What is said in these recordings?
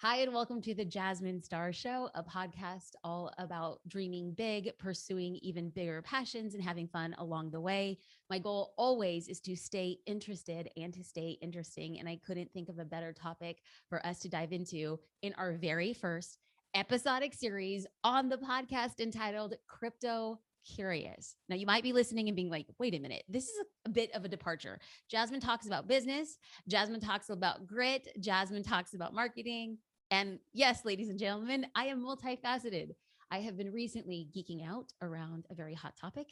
Hi, and welcome to the Jasmine Star Show, a podcast all about dreaming big, pursuing even bigger passions, and having fun along the way. My goal always is to stay interested and to stay interesting. And I couldn't think of a better topic for us to dive into in our very first episodic series on the podcast entitled Crypto Curious. Now, you might be listening and being like, wait a minute, this is a bit of a departure. Jasmine talks about business, Jasmine talks about grit, Jasmine talks about marketing. And yes, ladies and gentlemen, I am multifaceted. I have been recently geeking out around a very hot topic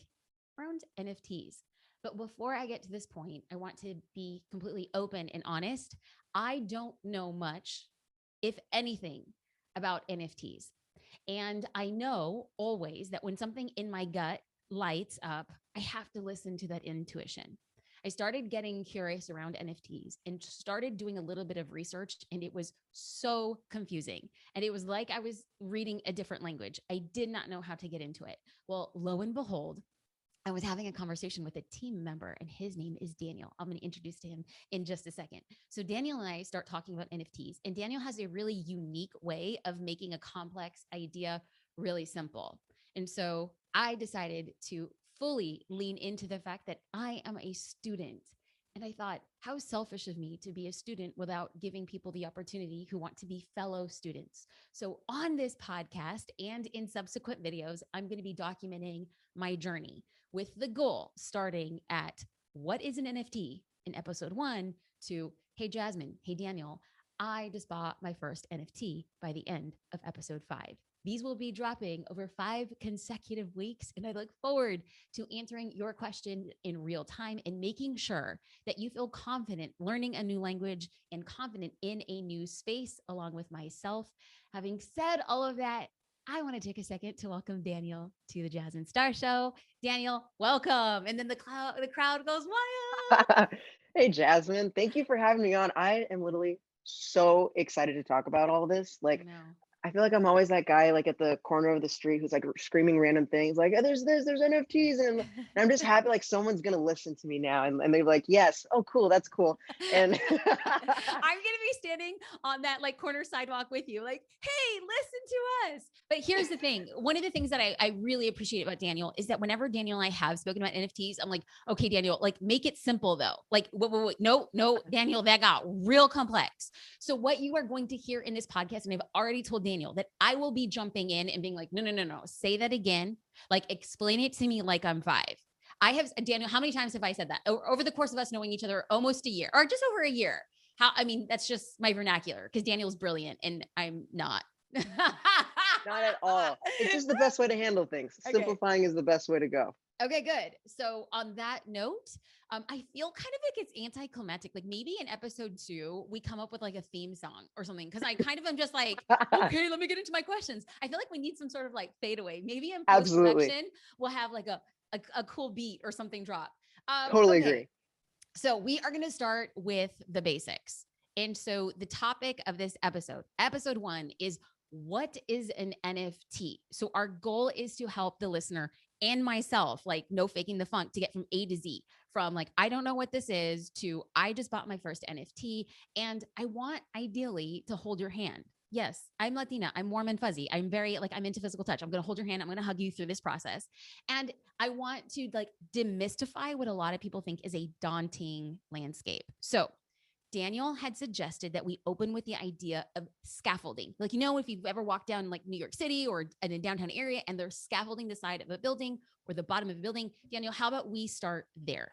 around NFTs. But before I get to this point, I want to be completely open and honest. I don't know much, if anything, about NFTs. And I know always that when something in my gut lights up, I have to listen to that intuition. I started getting curious around NFTs and started doing a little bit of research, and it was so confusing. And it was like I was reading a different language. I did not know how to get into it. Well, lo and behold, I was having a conversation with a team member, and his name is Daniel. I'm going to introduce to him in just a second. So Daniel and I start talking about NFTs, and Daniel has a really unique way of making a complex idea really simple. And so I decided to fully lean into the fact that I am a student. And I thought, how selfish of me to be a student without giving people the opportunity who want to be fellow students. So, on this podcast and in subsequent videos, I'm going to be documenting my journey with the goal starting at what is an NFT in episode 1 to, hey, Jasmine, hey, Daniel, I just bought my first NFT by the end of episode 5. These will be dropping over 5 consecutive weeks, and I look forward to answering your question in real time and making sure that you feel confident learning a new language and confident in a new space along with myself. Having said all of that, I want to take a second to welcome Daniel to the Jasmine Star Show. Daniel, welcome. And then the crowd goes wild. Hey, Jasmine, thank you for having me on. I am literally so excited to talk about all this. I know. I feel like I'm always that guy like at the corner of the street who's like screaming random things like, oh, there's this, there's NFTs. And I'm just happy like someone's gonna listen to me now. And they're like, yes, oh cool, that's cool. And I'm gonna be standing on that like corner sidewalk with you, like, hey, listen to us. But here's the thing: one of the things that I really appreciate about Daniel is that whenever Daniel and I have spoken about NFTs, I'm like, okay, Daniel, like make it simple though. Like, wait, no, Daniel, that got real complex. So what you are going to hear in this podcast, and I've already told Daniel that I will be jumping in and being like, no, say that again. Like, explain it to me like I'm 5. I have, Daniel, how many times have I said that over the course of us knowing each other almost a year or just over a year? How, I mean, that's just my vernacular because Daniel's brilliant and I'm not. not at all. It's just the best way to handle things. Okay. Simplifying is the best way to go. Okay, good. So on that note, I feel kind of like it's anticlimactic. Like maybe in episode 2, we come up with like a theme song or something. Cause I kind of am just like, okay, let me get into my questions. I feel like we need some sort of like fadeaway. Maybe in Absolutely. post-production, we'll have like a cool beat or something drop. Totally Okay. agree. So we are going to start with the basics. And so the topic of this episode 1 is what is an NFT? So our goal is to help the listener and myself, like no faking the funk, to get from A to Z, from like, I don't know what this is to I just bought my first NFT and I want ideally to hold your hand. Yes, I'm Latina. I'm warm and fuzzy. I'm very like, I'm into physical touch. I'm going to hold your hand. I'm going to hug you through this process. And I want to like demystify what a lot of people think is a daunting landscape. So Daniel had suggested that we open with the idea of scaffolding. Like, you know, if you've ever walked down like New York City or in a downtown area and there's scaffolding the side of a building or the bottom of a building, Daniel, how about we start there?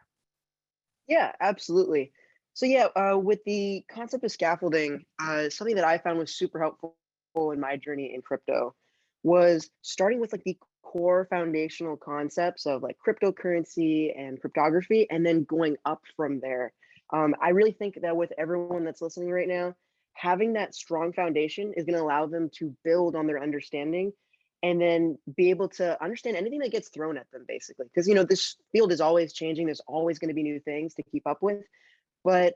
Yeah, absolutely. So yeah, with the concept of scaffolding, something that I found was super helpful in my journey in crypto was starting with like the core foundational concepts of like cryptocurrency and cryptography, and then going up from there. I really think that with everyone that's listening right now, having that strong foundation is going to allow them to build on their understanding and then be able to understand anything that gets thrown at them, basically. Because, you know, this field is always changing. There's always going to be new things to keep up with. But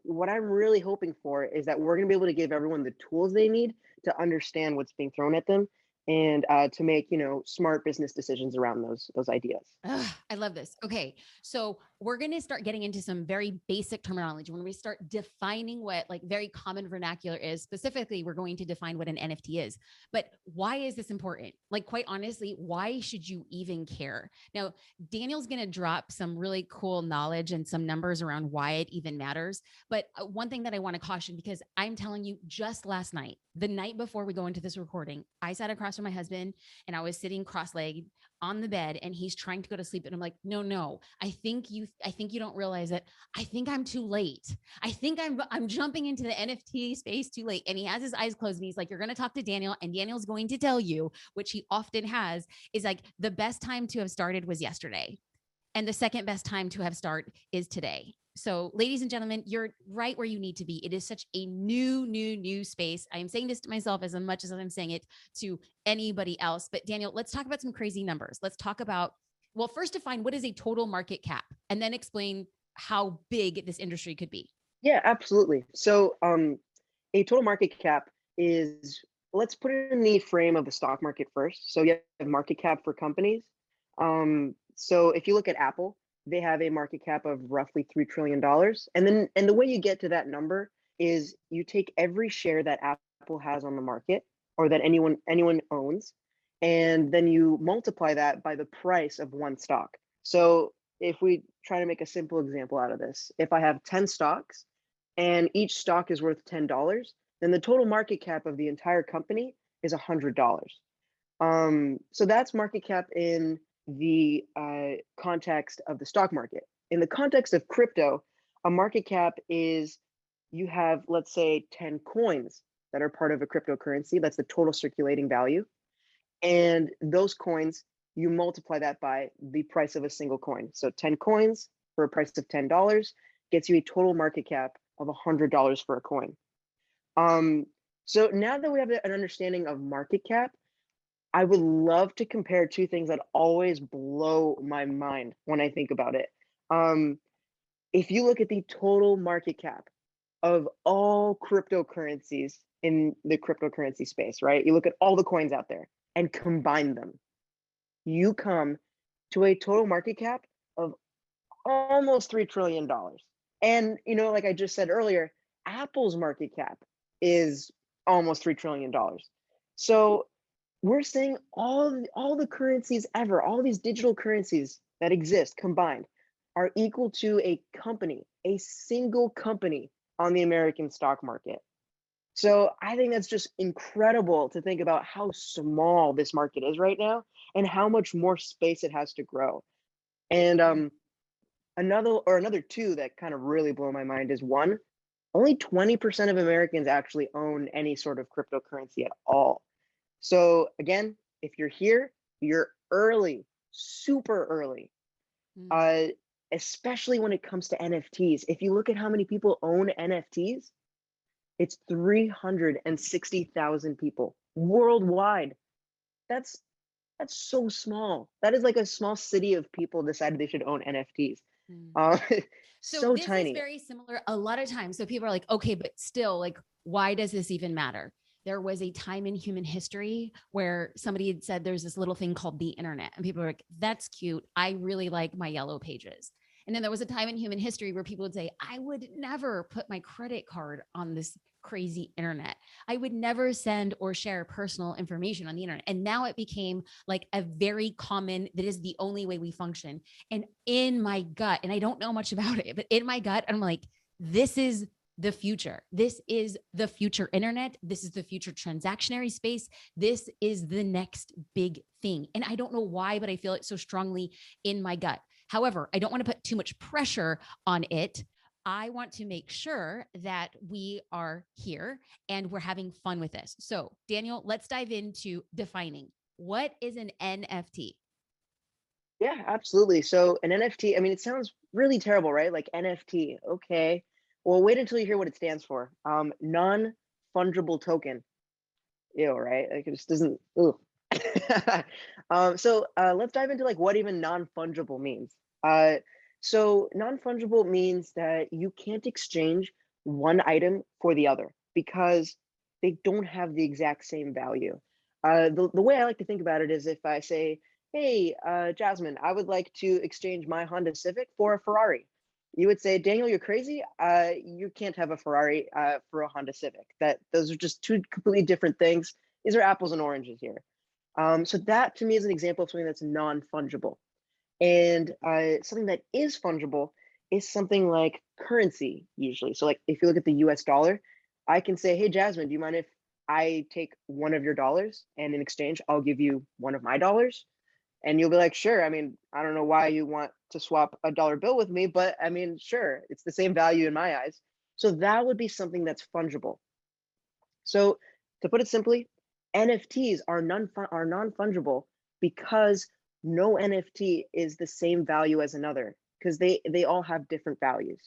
what I'm really hoping for is that we're going to be able to give everyone the tools they need to understand what's being thrown at them and to make, smart business decisions around those ideas. Ugh, I love this. Okay. So we're going to start getting into some very basic terminology. When we start defining what like very common vernacular is, specifically, we're going to define what an NFT is. But why is this important? Like, quite honestly, why should you even care? Now, Daniel's going to drop some really cool knowledge and some numbers around why it even matters. But one thing that I want to caution, because I'm telling you, just last night, the night before we go into this recording, I sat across from my husband and I was sitting cross-legged on the bed and he's trying to go to sleep. And I'm like, no, I think you don't realize that. I think I'm too late. I think I'm jumping into the NFT space too late. And he has his eyes closed and he's like, you're going to talk to Daniel and Daniel's going to tell you, which he often has, is like the best time to have started was yesterday. And the second best time to have started is today. So, ladies and gentlemen, you're right where you need to be. It is such a new space. I am saying this to myself as much as I'm saying it to anybody else. But Daniel, let's talk about some crazy numbers. Let's talk about, well, first define what is a total market cap and then explain how big this industry could be. Yeah, absolutely. So, a total market cap is, let's put it in the frame of the stock market first. So, you have market cap for companies. So, if you look at Apple, they have a market cap of roughly $3 trillion. And the way you get to that number is you take every share that Apple has on the market or that anyone owns, and then you multiply that by the price of one stock. So if we try to make a simple example out of this, if I have 10 stocks and each stock is worth $10, then the total market cap of the entire company is $100. So that's market cap in the context of the stock market. In the context of crypto, a market cap is, you have, let's say, 10 coins that are part of a cryptocurrency. That's the total circulating value. And those coins, you multiply that by the price of a single coin. So 10 coins for a price of $10 gets you a total market cap of $100 for a coin. So now that we have an understanding of market cap, I would love to compare two things that always blow my mind when I think about it. If you look at the total market cap of all cryptocurrencies in the cryptocurrency space, right? You look at all the coins out there and combine them, you come to a total market cap of almost $3 trillion. And, like I just said earlier, Apple's market cap is almost $3 trillion. So we're saying all the currencies ever, all these digital currencies that exist combined are equal to a company, a single company on the American stock market. So I think that's just incredible to think about how small this market is right now and how much more space it has to grow. And another two that kind of really blow my mind is, one, only 20% of Americans actually own any sort of cryptocurrency at all. So again, if you're here, you're early, super early, especially when it comes to NFTs. If you look at how many people own NFTs, it's 360,000 people worldwide. That's so small. That is like a small city of people decided they should own NFTs. So this tiny. is very similar a lot of times. So people are like, okay, but still, like, why does this even matter? There was a time in human history where somebody had said there's this little thing called the internet, and people are like, that's cute. I really like my yellow pages. And then there was a time in human history where people would say, I would never put my credit card on this crazy internet. I would never send or share personal information on the internet. And now it became like a very common, that is the only way we function. And in my gut, and I don't know much about it, but in my gut, I'm like, this is the future. This is the future internet. This is the future transactionary space. This is the next big thing. And I don't know why, but I feel it so strongly in my gut. However, I don't want to put too much pressure on it. I want to make sure that we are here and we're having fun with this. So, Daniel, let's dive into defining what is an NFT. Yeah, absolutely. So an NFT, I mean, it sounds really terrible, right? Like NFT. Okay. Well, wait until you hear what it stands for. Non-fungible token. Ew, right? Like, it just doesn't. Ooh. Let's dive into like what even non-fungible means. So non-fungible means that you can't exchange one item for the other because they don't have the exact same value. The way I like to think about it is if I say, hey, Jasmine, I would like to exchange my Honda Civic for a Ferrari. You would say, Daniel, you're crazy. You can't have a Ferrari for a Honda Civic. Those are just two completely different things. These are apples and oranges here. So that to me is an example of something that's non-fungible. And something that is fungible is something like currency usually. So like if you look at the US dollar, I can say, hey, Jasmine, do you mind if I take one of your dollars and in exchange, I'll give you one of my dollars? And you'll be like, sure. I mean, I don't know why you want to swap a dollar bill with me, but I mean, sure, it's the same value in my eyes. So that would be something that's fungible. So to put it simply, NFTs are non-fungible because no NFT is the same value as another because they all have different values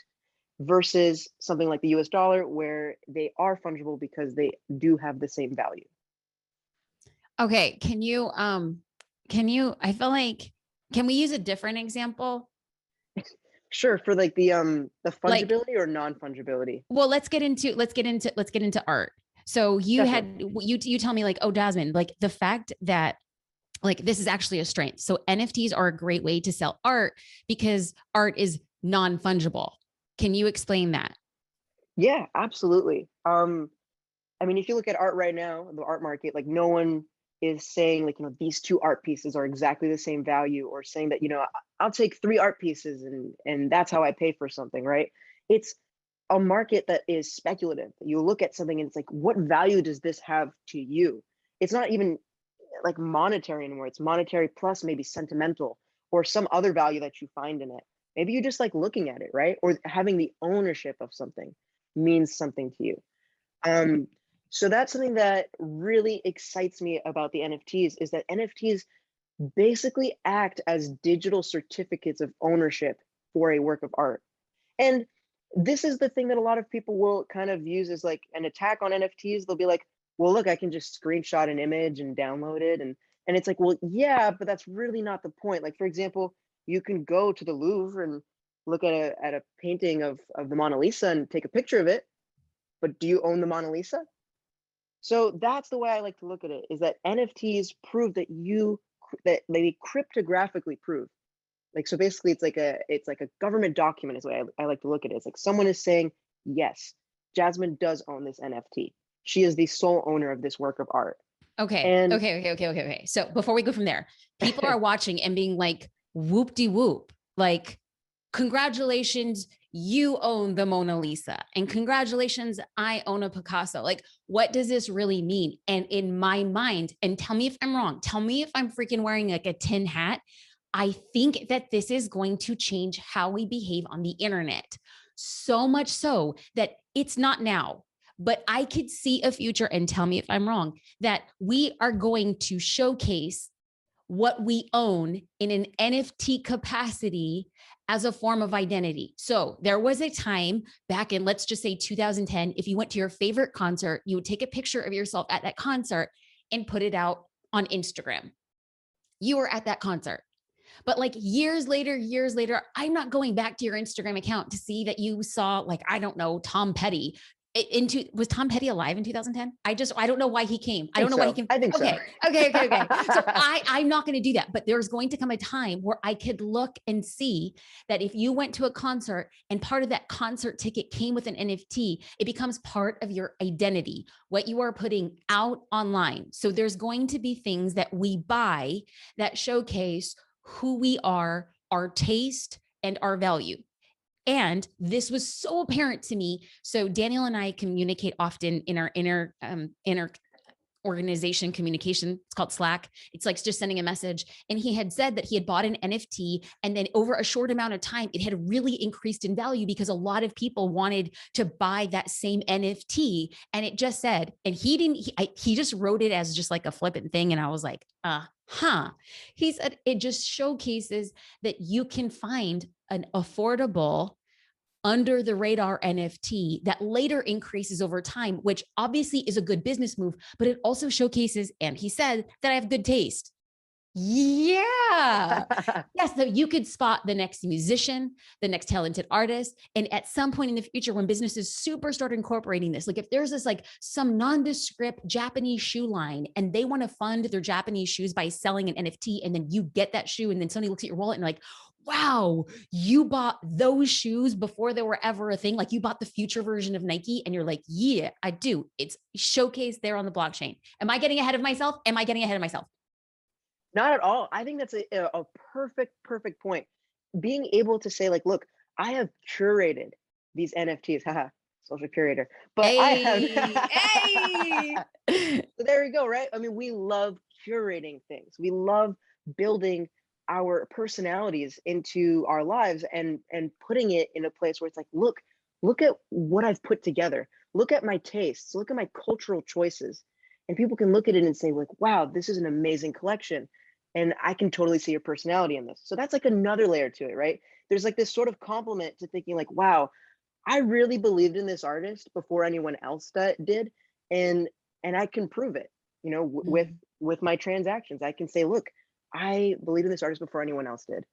versus something like the US dollar where they are fungible because they do have the same value. Okay, I feel like, can we use a different example? Sure, for like the Like, fungibility or non-fungibility. well, let's get into art. So Definitely. you tell me like, oh, Jasmine, like the fact that like this is actually a strength. So NFTs are a great way to sell art because art is non-fungible. Can you explain that? Yeah, absolutely. I mean, if you look at art right now, the art market, like no one is saying like, these two art pieces are exactly the same value or saying that, I'll take three art pieces and that's how I pay for something, right? It's a market that is speculative. You look at something and it's like, what value does this have to you? It's not even like monetary anymore. It's monetary plus maybe sentimental or some other value that you find in it. Maybe you just like looking at it, right? Or having the ownership of something means something to you. So that's something that really excites me about the NFTs is that NFTs basically act as digital certificates of ownership for a work of art. And this is the thing that a lot of people will kind of use as like an attack on NFTs. They'll be like, well, look, I can just screenshot an image and download it. And it's like, well, yeah, but that's really not the point. Like, for example, you can go to the Louvre and look at a painting of the Mona Lisa and take a picture of it, but do you own the Mona Lisa? So that's the way I like to look at it, is that NFTs prove that that they cryptographically prove. Like, so basically it's like a government document is the way I like to look at it. It's like someone is saying, yes, Jasmine does own this NFT. She is the sole owner of this work of art. Okay. And Okay. So before we go from there, people are watching and being like, whoop de whoop, like, congratulations, you own the Mona Lisa. And congratulations, I own a Picasso. Like, what does this really mean? And in my mind, and tell me if I'm wrong, tell me if I'm freaking wearing like a tin hat. I think that this is going to change how we behave on the internet. So much so that it's not now, but I could see a future, and tell me if I'm wrong, that we are going to showcase what we own in an NFT capacity as a form of identity. So there was a time back in, let's just say 2010, if you went to your favorite concert, you would take a picture of yourself at that concert and put it out on Instagram. You were at that concert. But like years later, I'm not going back to your Instagram account to see that you saw, like, I don't know, Tom Petty. Was Tom Petty alive in 2010? I don't know why he came. I don't know why he came. I think so. Okay. So I'm not going to do that, but there's going to come a time where I could look and see that if you went to a concert and part of that concert ticket came with an NFT, it becomes part of your identity, what you are putting out online. So there's going to be things that we buy that showcase who we are, our taste, and our value. And this was so apparent to me. So Daniel and I communicate often in our inner organization communication. It's called Slack. It's like just sending a message. And he had said that he had bought an NFT, and then over a short amount of time, it had really increased in value because a lot of people wanted to buy that same NFT. And it just said, and he just wrote it as just like a flippant thing. And I was like, he said, it just showcases that you can find an affordable, under the radar NFT that later increases over time, which obviously is a good business move, but it also showcases, and he said, that I have good taste. Yeah. Yes. So you could spot the next musician, the next talented artist. And at some point in the future, when businesses super start incorporating this, like if there's this like some nondescript Japanese shoe line and they want to fund their Japanese shoes by selling an NFT, and then you get that shoe, and then somebody looks at your wallet and like, wow, you bought those shoes before they were ever a thing. Like you bought the future version of Nike, and you're like, yeah, I do. It's showcased there on the blockchain. Am I getting ahead of myself? Am I getting ahead of myself? Not at all. I think that's a perfect point. Being able to say like, look, I have curated these NFTs, haha, social curator, but I Hey, have. hey. So there we go, right? I mean, we love curating things. We love building our personalities into our lives and putting it in a place where it's like, look at what I've put together. Look at my tastes. Look at my cultural choices. And people can look at it and say, like, wow, this is an amazing collection. And I can totally see your personality in this. So that's like another layer to it, right? There's like this sort of compliment to thinking like, wow, I really believed in this artist before anyone else did, and I can prove it. You know, Mm. with my transactions, I can say, look, I believe in this artist before anyone else did.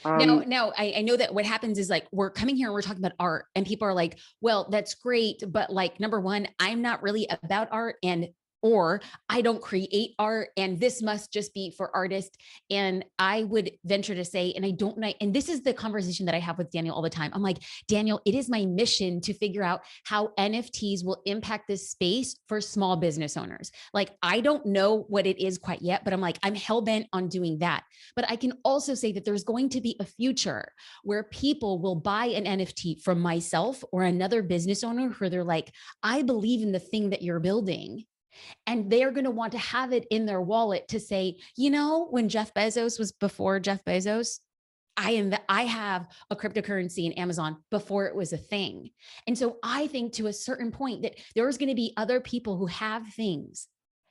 Now, I know that what happens is like we're coming here and we're talking about art, and people are like, well, that's great. But like, number one, I'm not really about art, and or I don't create art, and this must just be for artists. And I would venture to say, and I don't, and this is the conversation that I have with Daniel all the time. I'm like, Daniel, it is my mission to figure out how NFTs will impact this space for small business owners. Like, I don't know what it is quite yet, but I'm like, I'm hell bent on doing that. But I can also say that there's going to be a future where people will buy an NFT from myself or another business owner who they're like, I believe in the thing that you're building. And they're going to want to have it in their wallet to say, you know, when Jeff Bezos was before Jeff Bezos, I have a cryptocurrency in Amazon before it was a thing. And so I think to a certain point that there's going to be other people who have things,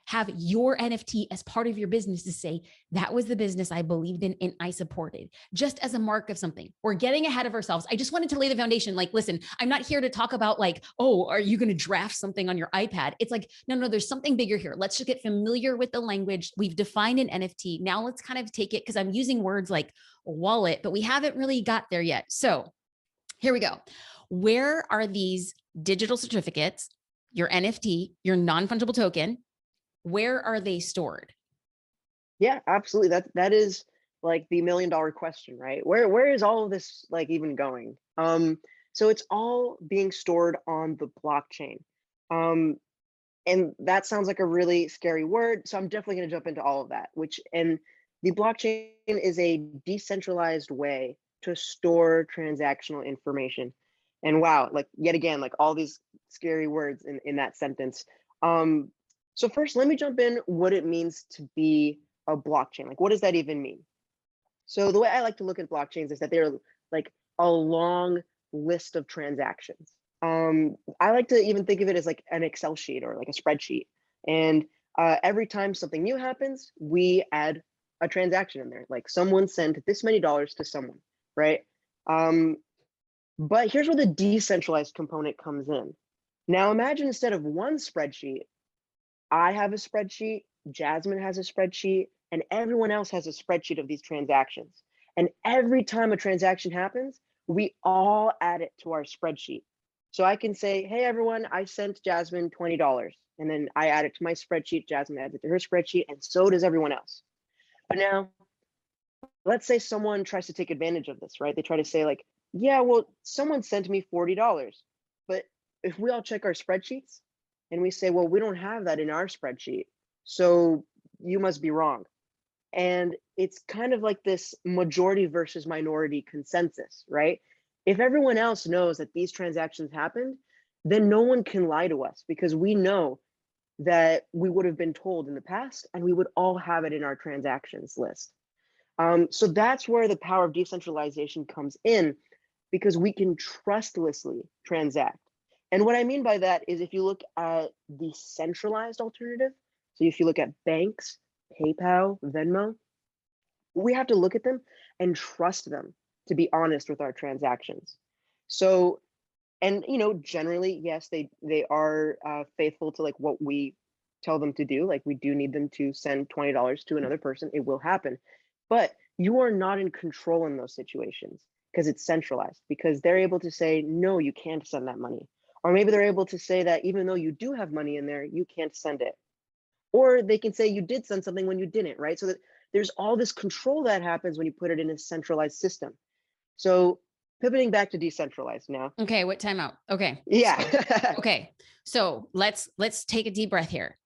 have your NFT as part of your business to say, that was the business I believed in and I supported, just as a mark of something. We're getting ahead of ourselves. I just wanted to lay the foundation. Like, listen, I'm not here to talk about like, oh, are you going to draft something on your iPad? It's like, no, there's something bigger here. Let's just get familiar with the language. We've defined an NFT. Now let's kind of take it, because I'm using words like wallet, but we haven't really got there yet. So here we go. Where are these digital certificates, your NFT, your non-fungible token? Where are they stored? Yeah, absolutely. That is like the $1 million question, right? Where is all of this like even going? So it's all being stored on the blockchain. Um, and that sounds like a really scary word. So I'm definitely going to jump into all of that, and the blockchain is a decentralized way to store transactional information. And wow, like yet again, like all these scary words in that sentence. Um, so first, let me jump in what it means to be a blockchain. Like, what does that even mean? So the way I like to look at blockchains is that they're like a long list of transactions. I like to even think of it as like an Excel sheet or like a spreadsheet. And every time something new happens, we add a transaction in there. Like someone sent this many dollars to someone, right? Um, but here's where the decentralized component comes in. Now imagine instead of one spreadsheet, I have a spreadsheet, Jasmine has a spreadsheet, and everyone else has a spreadsheet of these transactions. And every time a transaction happens, we all add it to our spreadsheet. So I can say, hey, everyone, I sent Jasmine $20. And then I add it to my spreadsheet, Jasmine adds it to her spreadsheet, and so does everyone else. But now, let's say someone tries to take advantage of this, right? They try to say, like, yeah, well, someone sent me $40. But if we all check our spreadsheets and we say, well, we don't have that in our spreadsheet, so you must be wrong. And it's kind of like this majority versus minority consensus, right? If everyone else knows that these transactions happened, then no one can lie to us because we know that we would have been told in the past and we would all have it in our transactions list. So that's where the power of decentralization comes in, because we can trustlessly transact. And what I mean by that is if you look at the centralized alternative, so if you look at banks, PayPal, Venmo, we have to look at them and trust them to be honest with our transactions. So, and you know, generally, yes, they are faithful to like what we tell them to do. Like, we do need them to send $20 to another person. It will happen. But you are not in control in those situations because it's centralized, because they're able to say, no, you can't send that money. Or maybe they're able to say that even though you do have money in there, you can't send it. Or they can say you did send something when you didn't, right? So that there's all this control that happens when you put it in a centralized system. So pivoting back to decentralized now. Okay, what time out? Okay. Yeah. Okay. So let's take a deep breath here.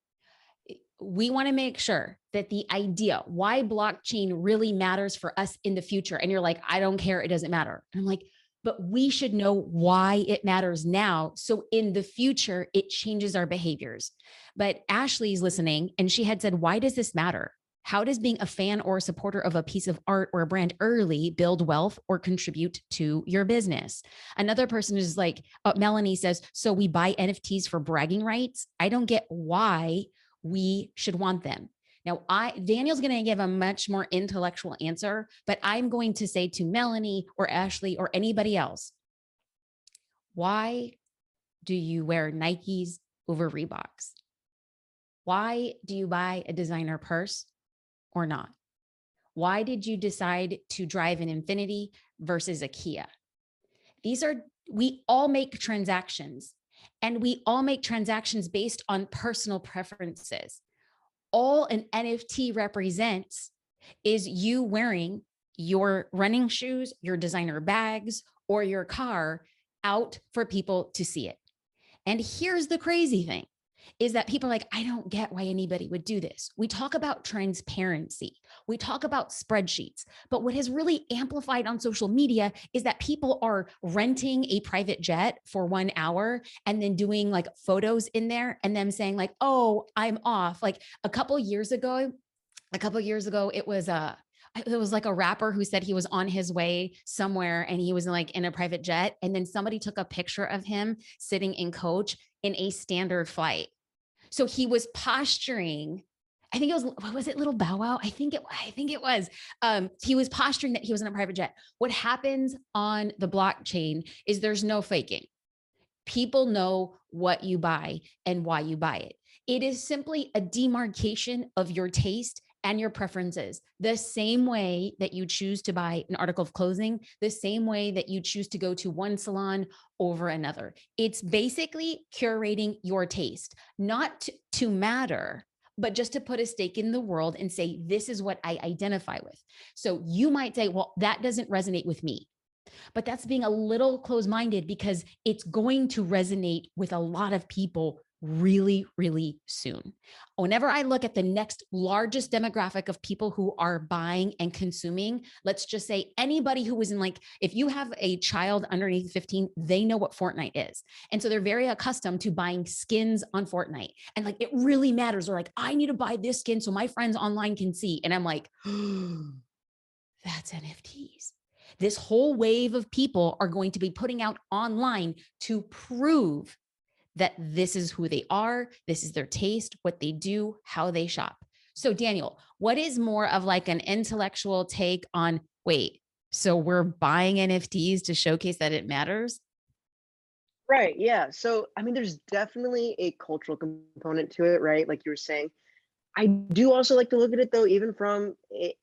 We want to make sure that the idea why blockchain really matters for us in the future. And you're like, I don't care. It doesn't matter. And I'm like, but we should know why it matters now. So in the future, it changes our behaviors. But Ashley's listening and she had said, why does this matter? How does being a fan or a supporter of a piece of art or a brand early build wealth or contribute to your business? Another person is like, Melanie says, so we buy NFTs for bragging rights. I don't get why we should want them. Now, Daniel's going to give a much more intellectual answer, but I'm going to say to Melanie or Ashley or anybody else, why do you wear Nikes over Reeboks? Why do you buy a designer purse or not? Why did you decide to drive an Infiniti versus a Kia? We all make transactions, and we all make transactions based on personal preferences. All an NFT represents is you wearing your running shoes, your designer bags, or your car out for people to see it. And here's the crazy thing is that people are like, I don't get why anybody would do this. We talk about transparency. We talk about spreadsheets, but what has really amplified on social media is that people are renting a private jet for 1 hour and then doing like photos in there and them saying like, oh, I'm off. Like a couple of years ago, it was like a rapper who said he was on his way somewhere and he was like in a private jet. And then somebody took a picture of him sitting in coach in a standard flight. So he was posturing. I think it was it Little Bow Wow? I think it was. He was posturing that he was in a private jet. What happens on the blockchain is there's no faking. People know what you buy and why you buy it. It is simply a demarcation of your taste and your preferences. The same way that you choose to buy an article of clothing, the same way that you choose to go to one salon over another. It's basically curating your taste, not to matter, but just to put a stake in the world and say, this is what I identify with. So you might say, well, that doesn't resonate with me. But that's being a little closed-minded because it's going to resonate with a lot of people really, really soon. Whenever I look at the next largest demographic of people who are buying and consuming, let's just say anybody who was in like, if you have a child underneath 15, they know what Fortnite is. And so they're very accustomed to buying skins on Fortnite. And like, it really matters. They're like, I need to buy this skin so my friends online can see. And I'm like, that's NFTs. This whole wave of people are going to be putting out online to prove that this is who they are, this is their taste, what they do, how they shop. So Daniel, what is more of like an intellectual take on, wait, so we're buying NFTs to showcase that it matters? Right. Yeah. So, I mean, there's definitely a cultural component to it, right? Like you were saying. I do also like to look at it though, even from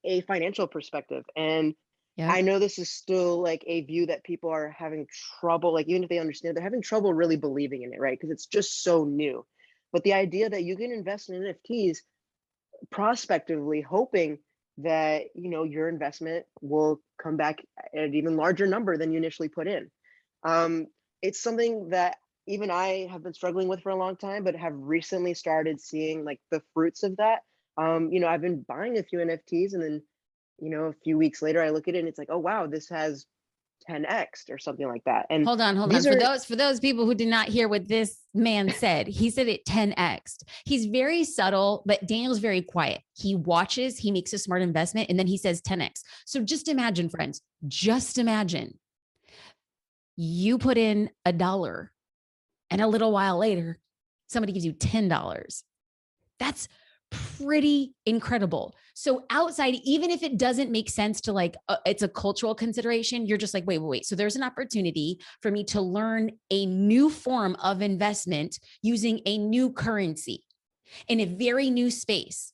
a financial perspective. And Yeah. I know this is still like a view that people are having trouble, like even if they understand, they're having trouble really believing in it, right? Because it's just so new. But the idea that you can invest in NFTs prospectively, hoping that your investment will come back at an even larger number than you initially put in. It's something that even I have been struggling with for a long time, but have recently started seeing like the fruits of that. I've been buying a few NFTs and then a few weeks later, I look at it and it's like, oh wow, this has 10x or something like that. And Hold on. these For are those people who did not hear what this man said, he said it 10x. He's very subtle, but Daniel's very quiet. He watches, he makes a smart investment, and then he says 10x. So just imagine, friends, just imagine you put in $1 and a little while later, somebody gives you $10. That's pretty incredible. So outside, even if it doesn't make sense to like, it's a cultural consideration, you're just like, wait. So there's an opportunity for me to learn a new form of investment using a new currency. in a very new space.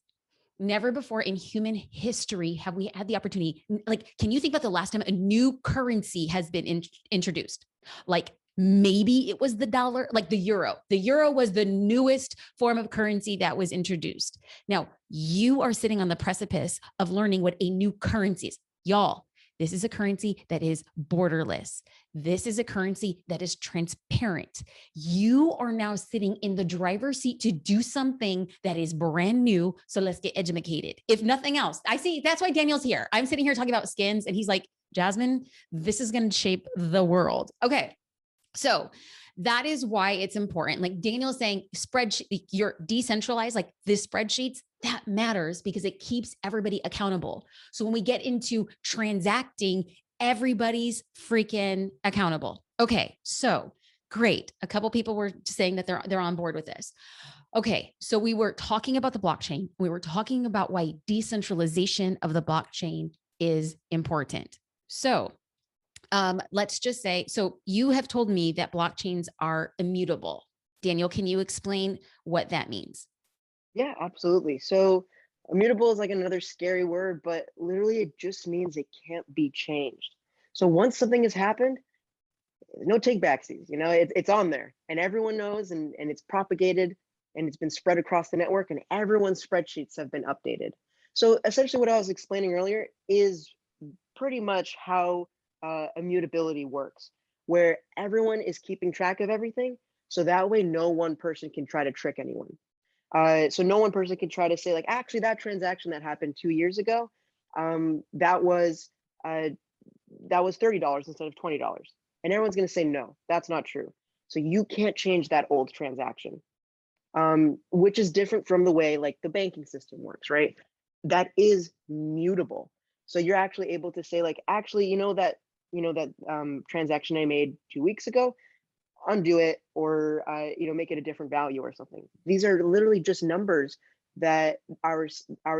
Never before in human history have we had the opportunity. Like, can you think about the last time a new currency has been introduced? Like, maybe it was the dollar, like the euro. The euro was the newest form of currency that was introduced. Now, you are sitting on the precipice of learning what a new currency is. Y'all, this is a currency that is borderless. This is a currency that is transparent. You are now sitting in the driver's seat to do something that is brand new. So let's get educated. If nothing else, I see that's why Daniel's here. I'm sitting here talking about skins and he's like, Jasmine, this is going to shape the world. Okay. So that is why it's important. Like Daniel's saying, spreadsheet, you're decentralized, like this spreadsheets, that matters because it keeps everybody accountable. So when we get into transacting, everybody's freaking accountable. Okay, so great. A couple people were saying that they're on board with this. Okay, so we were talking about the blockchain. We were talking about why decentralization of the blockchain is important. So let's just say, so you have told me that blockchains are immutable. Daniel, can you explain what that means? Yeah, absolutely. So immutable is like another scary word, but literally it just means it can't be changed. So once something has happened, no take backsies, it's on there and everyone knows and it's propagated and it's been spread across the network and everyone's spreadsheets have been updated. So essentially what I was explaining earlier is pretty much how immutability works, where everyone is keeping track of everything. So that way, no one person can try to trick anyone. So no one person can try to say like, actually that transaction that happened 2 years ago, that was $30 instead of $20. And everyone's going to say, no, that's not true. So you can't change that old transaction, which is different from the way like the banking system works, right? That is mutable. So you're actually able to say like, actually, that transaction I made 2 weeks ago, undo it or make it a different value or something. These are literally just numbers that our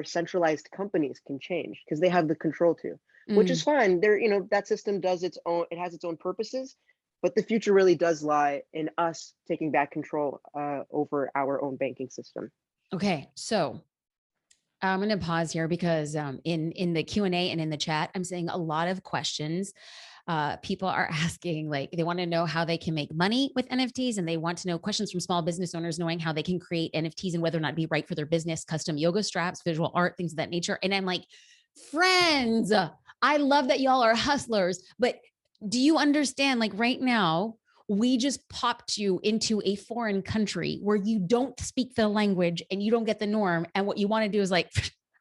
centralized companies can change because they have the control to, which is fine. That system does its own, it has its own purposes, but the future really does lie in us taking back control over our own banking system. Okay, so I'm going to pause here because in the Q&A and in the chat, I'm seeing a lot of questions. People are asking, like, they want to know how they can make money with NFTs, and they want to know questions from small business owners, knowing how they can create NFTs and whether or not it'd be right for their business, custom yoga straps, visual art, things of that nature. And I'm like, friends, I love that y'all are hustlers, but do you understand, like right now, we just popped you into a foreign country where you don't speak the language and you don't get the norm. And what you want to do is like,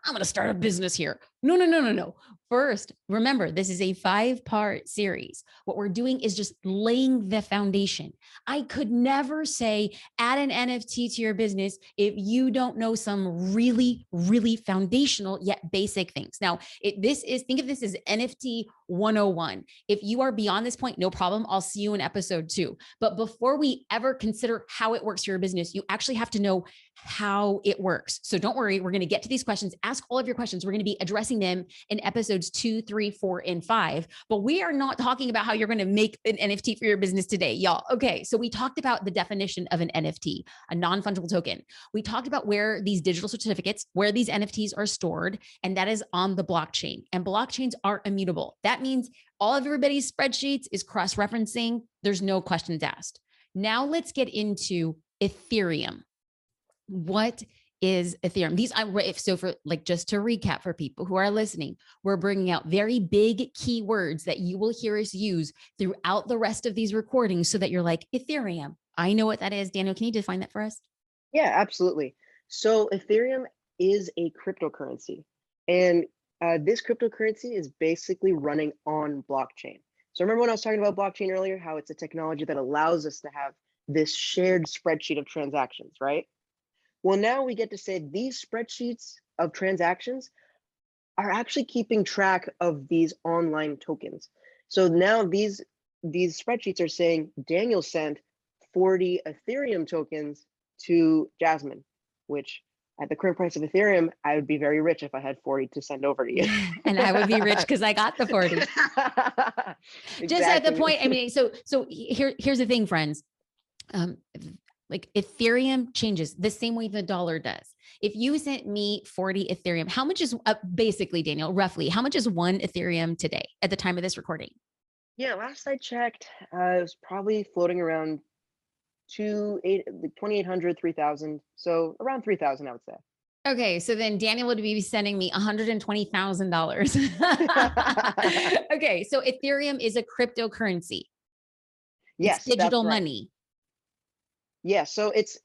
I'm going to start a business here. No. First, remember, this is a 5-part series. What we're doing is just laying the foundation. I could never say add an NFT to your business if you don't know some really, really foundational yet basic things. Now, think of this as NFT 101. If you are beyond this point, no problem. I'll see you in episode 2. But before we ever consider how it works for your business, you actually have to know how it works. So don't worry, we're going to get to these questions. Ask all of your questions. We're going to be addressing them in episodes 2, 3, 4, and 5. But we are not talking about how you're going to make an NFT for your business today, y'all. Okay, so we talked about the definition of an NFT, a non-fungible token. We talked about where these digital certificates, where these NFTs are stored, and that is on the blockchain. And blockchains are immutable. That means all of everybody's spreadsheets is cross-referencing. There's no questions asked. Now let's get into Ethereum. What is Ethereum? So for like, just to recap for people who are listening, we're bringing out very big keywords that you will hear us use throughout the rest of these recordings so that you're like, Ethereum, I know what that is. Daniel, can you define that for us? Yeah, absolutely. So Ethereum is a cryptocurrency, and this cryptocurrency is basically running on blockchain. So remember when I was talking about blockchain earlier, how it's a technology that allows us to have this shared spreadsheet of transactions, right? Well, now we get to say these spreadsheets of transactions are actually keeping track of these online tokens. So now these spreadsheets are saying Daniel sent 40 Ethereum tokens to Jasmine, which at the current price of Ethereum, I would be very rich if I had 40 to send over to you. And I would be rich because I got the 40. Exactly. Just at the point, I mean, so here's the thing, friends. Like Ethereum changes the same way the dollar does. If you sent me 40 Ethereum, how much is basically, Daniel, roughly, how much is one Ethereum today at the time of this recording? Yeah, last I checked, it was probably floating around 2,800, 3,000. So around 3,000, I would say. Okay, so then Daniel would be sending me $120,000. Okay, so Ethereum is a cryptocurrency. It's Yes, that's digital right. money. Yeah, so it's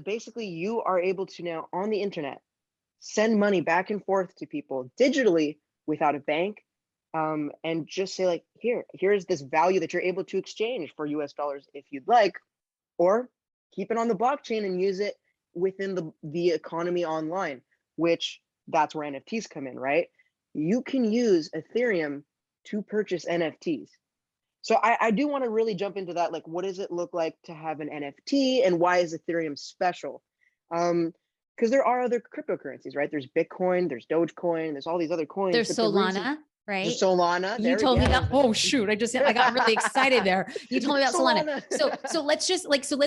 basically you are able to now on the internet send money back and forth to people digitally without a bank, and just say like, here's this value that you're able to exchange for US dollars if you'd like, or keep it on the blockchain and use it within the economy online, which that's where NFTs come in, right? You can use Ethereum to purchase NFTs. So I do want to really jump into that. Like, what does it look like to have an NFT and why is Ethereum special? Because there are other cryptocurrencies, right? There's Bitcoin, there's Dogecoin, there's all these other coins, There's but the reason Solana, there's right? Solana, You told me that. yeah. Oh shoot! I got really excited there. You told me about Solana. Solana. So let's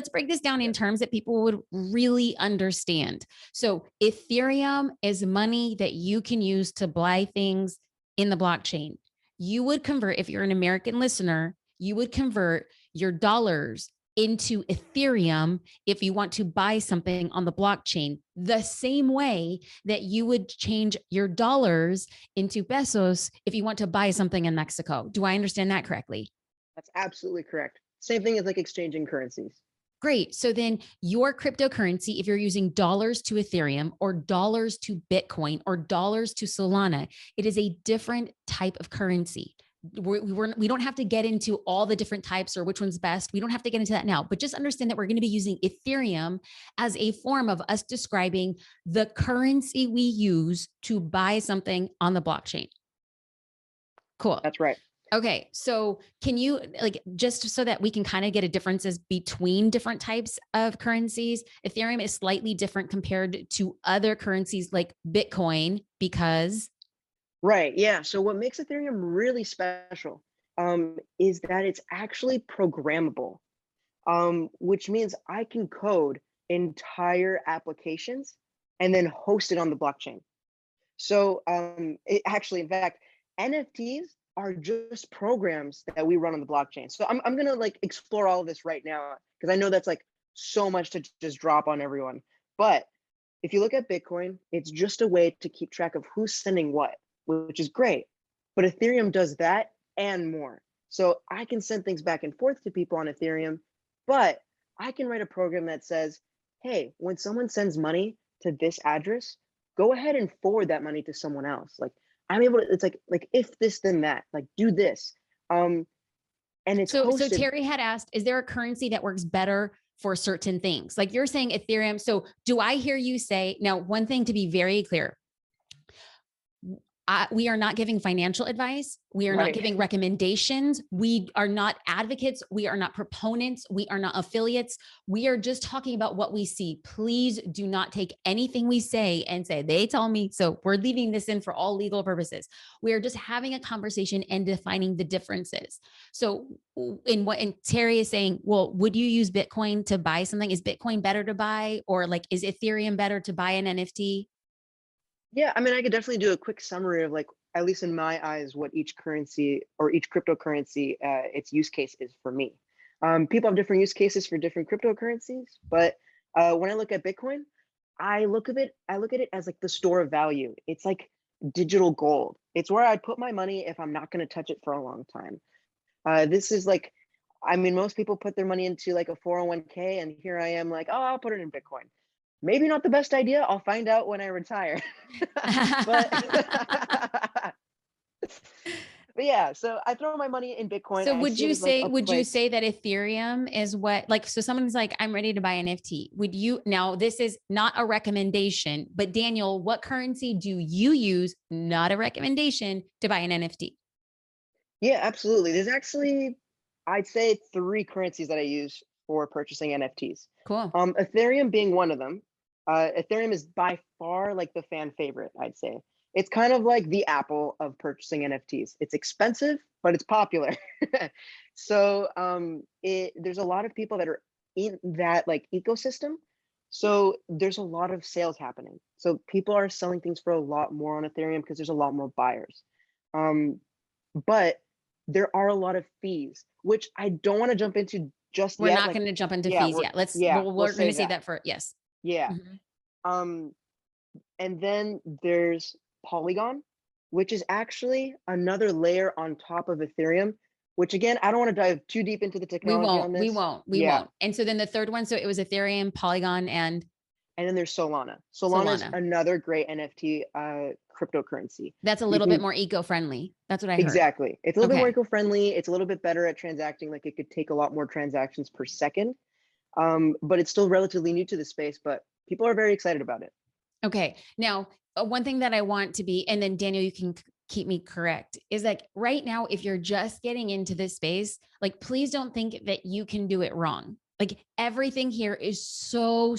break this down in terms that people would really understand. So Ethereum is money that you can use to buy things in the blockchain. You would convert, if you're an American listener, you would convert your dollars into Ethereum if you want to buy something on the blockchain, the same way that you would change your dollars into pesos if you want to buy something in Mexico. Do I understand that correctly? That's absolutely correct. Same thing as like exchanging currencies. Great. So then your cryptocurrency, if you're using dollars to Ethereum or dollars to Bitcoin or dollars to Solana, it is a different type of currency. We don't have to get into all the different types or which one's best. We don't have to get into that now, but just understand that we're going to be using Ethereum as a form of us describing the currency we use to buy something on the blockchain. Cool. That's right. Okay. So can you, like, just so that we can kind of get a differences between different types of currencies, Ethereum is slightly different compared to other currencies like Bitcoin because Right. Yeah. So what makes Ethereum really special, is that it's actually programmable, which means I can code entire applications and then host it on the blockchain. So it actually, in fact, NFTs are just programs that we run on the blockchain. So I'm gonna like explore all of this right now because I know that's like so much to just drop on everyone. But if you look at Bitcoin, it's just a way to keep track of who's sending what, which is great. But Ethereum does that and more. So I can send things back and forth to people on Ethereum, but I can write a program that says, hey, when someone sends money to this address, go ahead and forward that money to someone else. Like I'm able to, it's like if this, then that, like do this. And it's So hosted. Terry had asked, is there a currency that works better for certain things? Like you're saying Ethereum. So do I hear you say, now, one thing to be very clear, we are not giving financial advice. We are not giving recommendations. We are not advocates. We are not proponents. We are not affiliates. We are just talking about what we see. Please do not take anything we say and say, they tell me. So we're leaving this in for all legal purposes. We are just having a conversation and defining the differences. So and Terry is saying, well, would you use Bitcoin to buy something? Is Bitcoin better to buy? Or like, is Ethereum better to buy an NFT? Yeah, I mean, I could definitely do a quick summary of like, at least in my eyes, what each currency or each cryptocurrency, its use case is for me. People have different use cases for different cryptocurrencies, but when I look at Bitcoin, I look at it as like the store of value. It's like digital gold. It's where I'd put my money if I'm not going to touch it for a long time. This is like, I mean, most people put their money into like a 401k, and here I am like, oh, I'll put it in Bitcoin. Maybe not the best idea. I'll find out when I retire. but but yeah, so I throw my money in Bitcoin. So I see it as like a would you place. say that Ethereum is what, like, so someone's like, I'm ready to buy an NFT. Would you, now this is not a recommendation, but Daniel, what currency do you use? Not a recommendation to buy an NFT. Yeah, absolutely. There's actually, I'd say, three currencies that I use for purchasing NFTs. Cool. Ethereum being one of them. Ethereum is by far like the fan favorite, I'd say. It's kind of like the Apple of purchasing NFTs. It's expensive, but it's popular. So there's a lot of people that are in that like ecosystem. So there's a lot of sales happening. So people are selling things for a lot more on Ethereum because there's a lot more buyers. But there are a lot of fees, which I don't want to jump into just We're yet. not Like, going to jump into yeah, fees yet. we'll We're going to save save that. that for, yes. Yeah. Um, and then there's Polygon, which is actually another layer on top of Ethereum, which again, I don't want to dive too deep into the technology on this. We won't. And so then the third one, so it was Ethereum, Polygon, and then there's Solana. Solana is another great NFT cryptocurrency. That's a little bit more eco-friendly. That's what I heard. Exactly. It's a little bit more eco-friendly. It's a little bit better at transacting. Like it could take a lot more transactions per second. But it's still relatively new to the space, but people are very excited about it. Okay. Now, one thing that I want to be, and then Daniel, you can keep me correct, is like right now, if you're just getting into this space, like, please don't think that you can do it wrong. Like everything here is so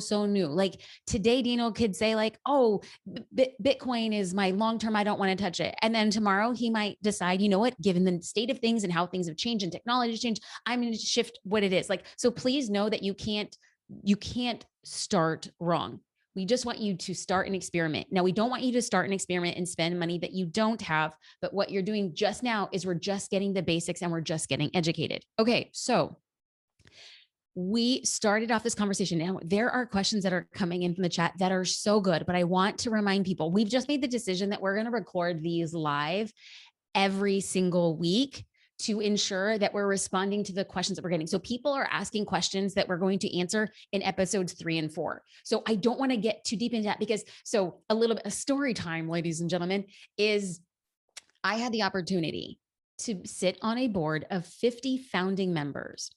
new. Like today, Daniel could say like, oh, Bitcoin is my long-term, I don't want to touch it. And then tomorrow he might decide, you know what, given the state of things and how things have changed and technology has changed, I'm going to shift what it is. Like, so please know that you can't start wrong. We just want you to start an experiment. Now, we don't want you to start an experiment and spend money that you don't have, but what you're doing just now is we're just getting the basics and we're just getting educated. Okay, so we started off this conversation. Now, there are questions that are coming in from the chat that are so good, but I want to remind people, we've just made the decision that we're going to record these live every single week to ensure that we're responding to the questions that we're getting. So people are asking questions that we're going to answer in episodes 3 and 4. So I don't want to get too deep into that because, so a little bit of story time, ladies and gentlemen, is I had the opportunity to sit on a board of 50 founding members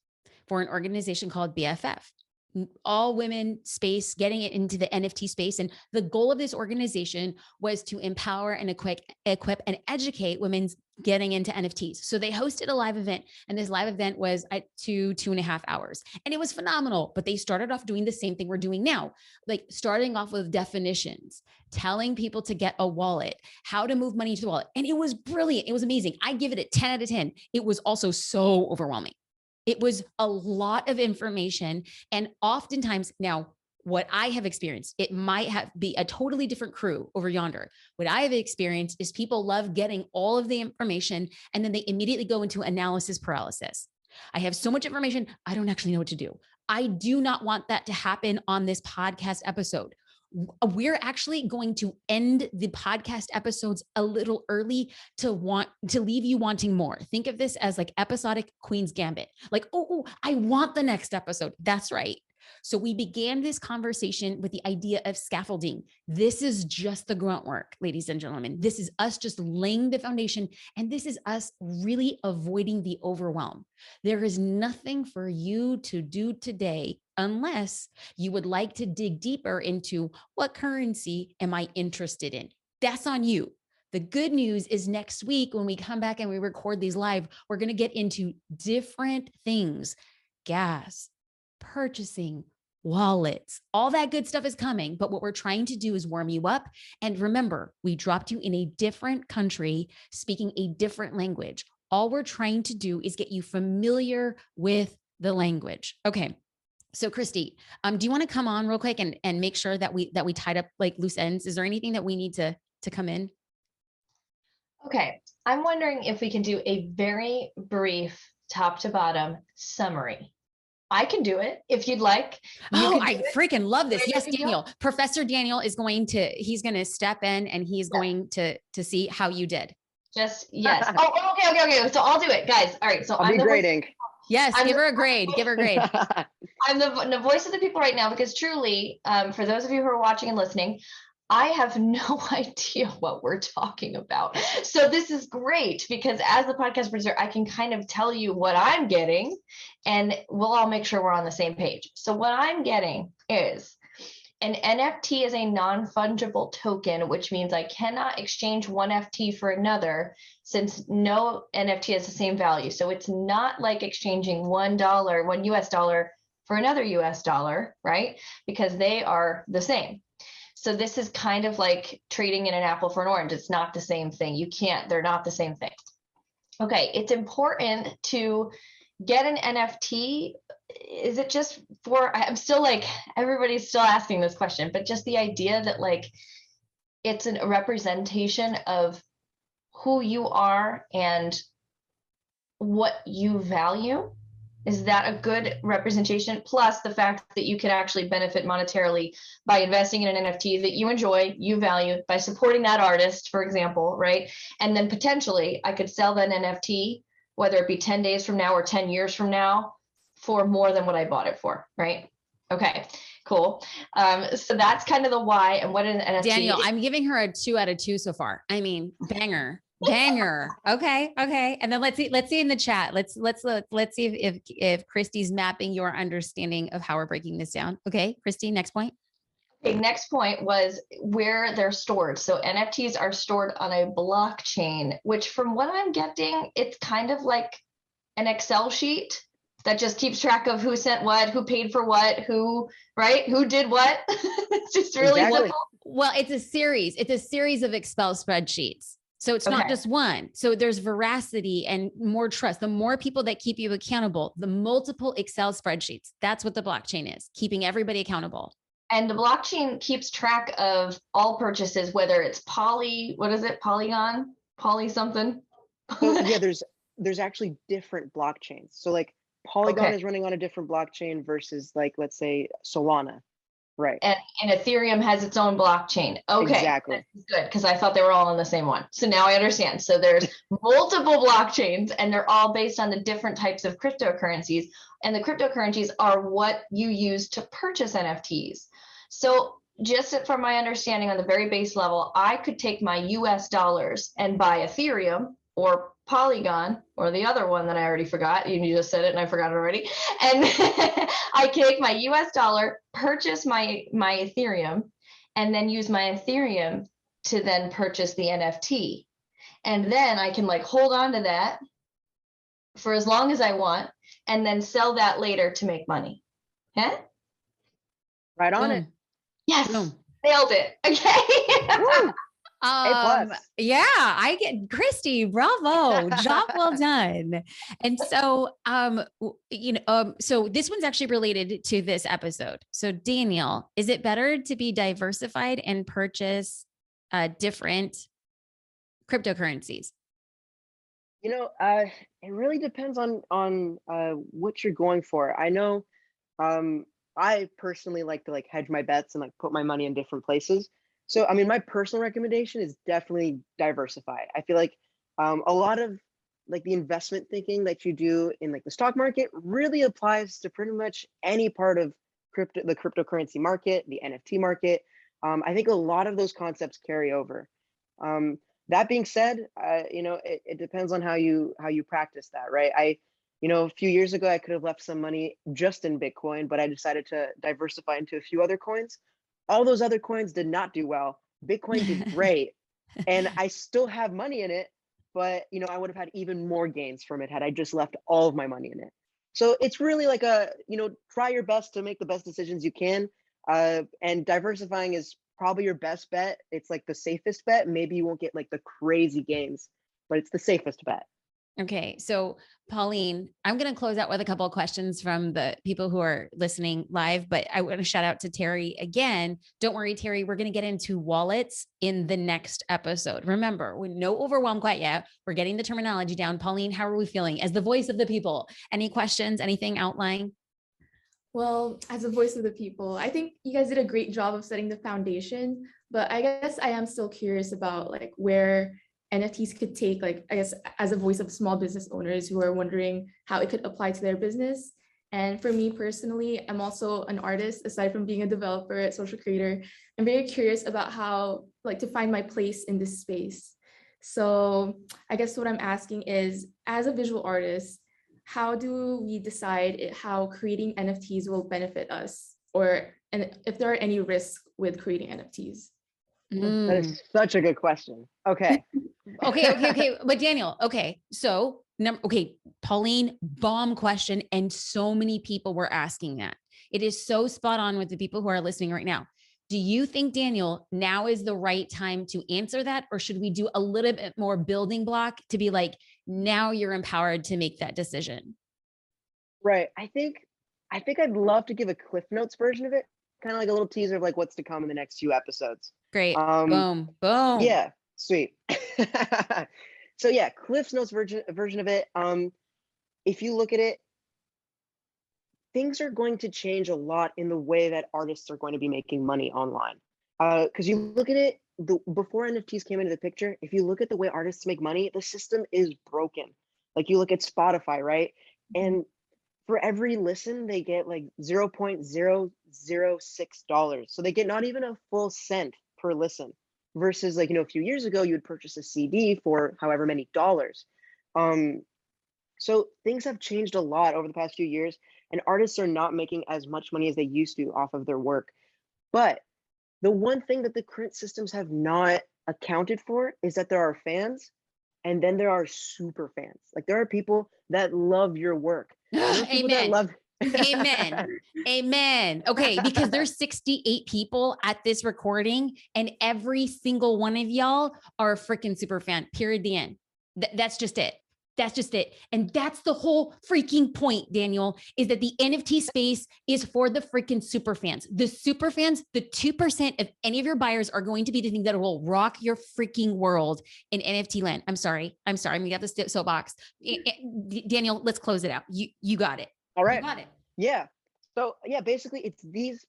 for an organization called BFF, all women space, getting it into the NFT space. And the goal of this organization was to empower and equip and educate women getting into NFTs. So they hosted a live event, and this live event was at 2.5 hours. And it was phenomenal, but they started off doing the same thing we're doing now, like starting off with definitions, telling people to get a wallet, how to move money to the wallet. And it was brilliant. It was amazing. I give it a 10 out of 10. It was also so overwhelming. It was a lot of information. And oftentimes now, what I have experienced, it might be a totally different crew over yonder. What I have experienced is people love getting all of the information and then they immediately go into analysis paralysis. I have so much information, I don't actually know what to do. I do not want that to happen on this podcast episode. We're actually going to end the podcast episodes a little early to leave you wanting more. Think of this as like episodic Queen's Gambit. Like, oh, I want the next episode. That's right. So we began this conversation with the idea of scaffolding. This is just the grunt work, ladies and gentlemen. This is us just laying the foundation, and this is us really avoiding the overwhelm. There is nothing for you to do today unless you would like to dig deeper into what currency am I interested in. That's on you. The good news is next week when we come back and we record these live, we're going to get into different things: gas, purchasing, wallets, all that good stuff is coming. But what we're trying to do is warm you up. And remember, we dropped you in a different country, speaking a different language. All we're trying to do is get you familiar with the language. Okay. So Christy, do you want to come on real quick and make sure that we tied up like loose ends? Is there anything that we need to come in? Okay. I'm wondering if we can do a very brief top to bottom summary. I can do it if you'd like. I freaking love this. Yes, Daniel. Professor Daniel is he's going to step in and he's going to see how you did. Yes. Oh, okay. So I'll do it, guys. All right. So I'll be grading. Yes, give her a grade. Give her a grade. I'm the voice of the people right now because truly, for those of you who are watching and listening, I have no idea what we're talking about. So this is great because as the podcast producer, I can kind of tell you what I'm getting and we'll all make sure we're on the same page. So what I'm getting is an NFT is a non-fungible token, which means I cannot exchange one FT for another since no NFT has the same value. So it's not like exchanging $1, $1 US dollar for another US dollar, right? Because they are the same. So this is kind of like trading in an apple for an orange. It's not the same thing. They're not the same thing. Okay, it's important to get an NFT is it just for, I'm still like, everybody's still asking this question, but just the idea that like, it's a representation of who you are and what you value. Is that a good representation? Plus the fact that you can actually benefit monetarily by investing in an NFT that you enjoy, you value, by supporting that artist, for example, right? And then potentially I could sell that NFT, whether it be 10 days from now or 10 years from now, for more than what I bought it for, right? Okay, cool. So that's kind of the why and what an NFT. Daniel, I'm giving her a 2 out of 2 so far. I mean, banger. Okay. And then let's see in the chat. Let's see if Christy's mapping your understanding of how we're breaking this down. Okay, Christy, next point. Okay, next point was where they're stored. So NFTs are stored on a blockchain, which from what I'm getting, it's kind of like an Excel sheet that just keeps track of who sent what, who paid for what, who did what. It's just really simple. Well, it's a series of Excel spreadsheets. So it's not just one. So there's veracity and more trust. The more people that keep you accountable, the multiple Excel spreadsheets. That's what the blockchain is, keeping everybody accountable. And the blockchain keeps track of all purchases, whether it's Polygon, Poly something. So yeah, there's actually different blockchains. So like Polygon is running on a different blockchain versus like, let's say Solana. Right. And Ethereum has its own blockchain. Okay. Exactly. That's good, because I thought they were all on the same one. So now I understand. So there's multiple blockchains and they're all based on the different types of cryptocurrencies. And the cryptocurrencies are what you use to purchase NFTs. So just from my understanding on the very base level, I could take my US dollars and buy Ethereum or Polygon or the other one that I already forgot. You just said it and I forgot it already. And I take my US dollar, purchase my Ethereum, and then use my Ethereum to then purchase the NFT. And then I can like hold on to that for as long as I want and then sell that later to make money. Yeah? Right on it. Yes. Nailed it. Okay. Yeah, I get Christy, bravo, job well done. And so, so this one's actually related to this episode. So Daniel, is it better to be diversified and purchase different cryptocurrencies? It really depends on what you're going for. I know, I personally like to hedge my bets and put my money in different places. So, I mean, my personal recommendation is definitely diversify. I feel like a lot of the investment thinking that you do in the stock market really applies to pretty much any part of the cryptocurrency market, the NFT market. I think a lot of those concepts carry over. That being said, it depends on how you practice that, right? A few years ago, I could have left some money just in Bitcoin, but I decided to diversify into a few other coins. All those other coins did not do well. Bitcoin did great. And I still have money in it, but I would have had even more gains from it had I just left all of my money in it. So it's really try your best to make the best decisions you can. And diversifying is probably your best bet. It's the safest bet. Maybe you won't get the crazy gains, but it's the safest bet. Okay. So Pauline, I'm going to close out with a couple of questions from the people who are listening live, but I want to shout out to Terry again. Don't worry, Terry, we're going to get into wallets in the next episode. Remember, we're no overwhelm quite yet. We're getting the terminology down. Pauline, how are we feeling as the voice of the people? Any questions, anything outlying? Well, as a voice of the people, I think you guys did a great job of setting the foundation, but I guess I am still curious about where NFTs could take, I guess, as a voice of small business owners who are wondering how it could apply to their business. And for me personally, I'm also an artist, aside from being a developer at Social Curator. I'm very curious about how, to find my place in this space. So I guess what I'm asking is, as a visual artist, how do we decide how creating NFTs will benefit us, and if there are any risks with creating NFTs? That is such a good question. Okay. Okay. But Daniel, okay. So Pauline, bomb question. And so many people were asking that. It is so spot on with the people who are listening right now. Do you think, Daniel, now is the right time to answer that? Or should we do a little bit more building block to be now you're empowered to make that decision? Right. I think I think I'd love to give a Cliff Notes version of it, kind of like a little teaser of like what's to come in the next few episodes. Great. Boom. Boom. Yeah, sweet. So yeah, Cliff Notes version of it. If you look at it, things are going to change a lot in the way that artists are going to be making money online. Because you look at it, before NFTs came into the picture, if you look at the way artists make money, the system is broken. Like you look at Spotify, right? And for every listen, they get like $0.006. So they get not even a full cent per listen versus like, a few years ago, you would purchase a CD for however many dollars. So things have changed a lot over the past few years, and artists are not making as much money as they used to off of their work. But the one thing that the current systems have not accounted for is that there are fans, and then there are super fans. Like there are people that love your work. Amen. Amen. Amen. Okay. Because there's 68 people at this recording, and every single one of y'all are a freaking super fan, period. The end. That's just it. That's just it. And that's the whole freaking point, Daniel, is that the NFT space is for the freaking super fans. The super fans, the 2% of any of your buyers are going to be the thing that will rock your freaking world in NFT land. I'm sorry. I'm gonna get the soapbox. Daniel, let's close it out. You got it. All right. You got it. Yeah. So yeah, basically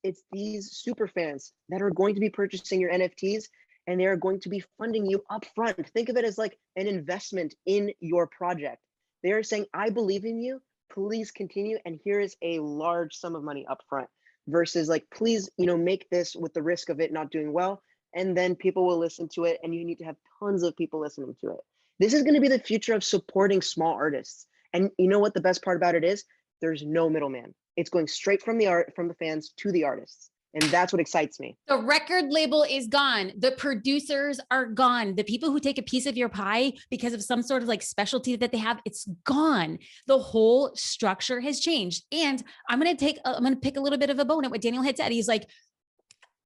it's these super fans that are going to be purchasing your NFTs, and they are going to be funding you up front. Think of it as like an investment in your project. They are saying, I believe in you, please continue, and here is a large sum of money up front, versus like, please, make this with the risk of it not doing well, and then people will listen to it, and you need to have tons of people listening to it. This is going to be the future of supporting small artists. And you know what the best part about it is? There's no middleman. It's going straight from the fans to the artists. And that's what excites me. The record label is gone. The producers are gone. The people who take a piece of your pie because of some sort of like specialty that they have, it's gone. The whole structure has changed. And I'm going to pick a little bit of a bone at what Daniel had said. He's like,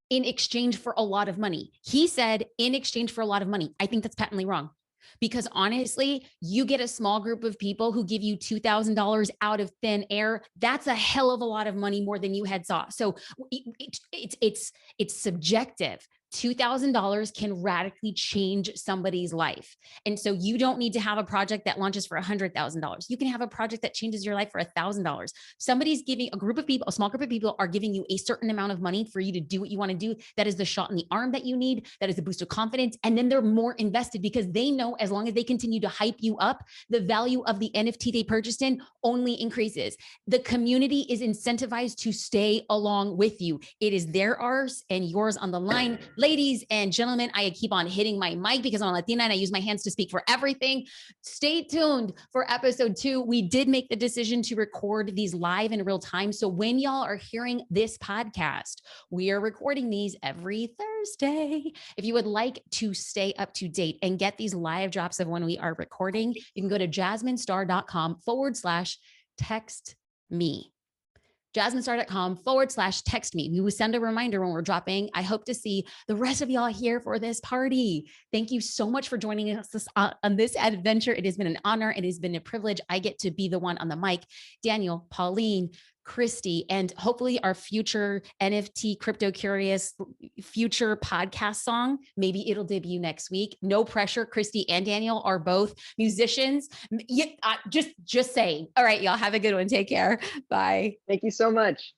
in exchange for a lot of money. He said, in exchange for a lot of money. I think that's patently wrong. Because honestly, you get a small group of people who give you $2,000 out of thin air. That's a hell of a lot of money, more than you had saw. So it's subjective. $2,000 can radically change somebody's life. And so you don't need to have a project that launches for $100,000. You can have a project that changes your life for $1,000. Somebody's giving a group of people, a small group of people are giving you a certain amount of money for you to do what you want to do. That is the shot in the arm that you need. That is a boost of confidence. And then they're more invested because they know as long as they continue to hype you up, the value of the NFT they purchased in only increases. The community is incentivized to stay along with you. It is their ours and yours on the line. Ladies and gentlemen, I keep on hitting my mic because I'm a Latina and I use my hands to speak for everything. Stay tuned for episode 2. We did make the decision to record these live in real time. So when y'all are hearing this podcast, we are recording these every Thursday. If you would like to stay up to date and get these live drops of when we are recording, you can go to jasminestar.com/text me. jasminestar.com/text me. We will send a reminder when we're dropping. I hope to see the rest of y'all here for this party. Thank you so much for joining us on this adventure. It has been an honor. It has been a privilege. I get to be the one on the mic. Daniel, Pauline, Christy, and hopefully our future NFT Crypto Curious future podcast song. Maybe it'll debut next week. No pressure. Christy and Daniel are both musicians. Yeah, just saying. All right, y'all have a good one. Take care. Bye. Thank you so much.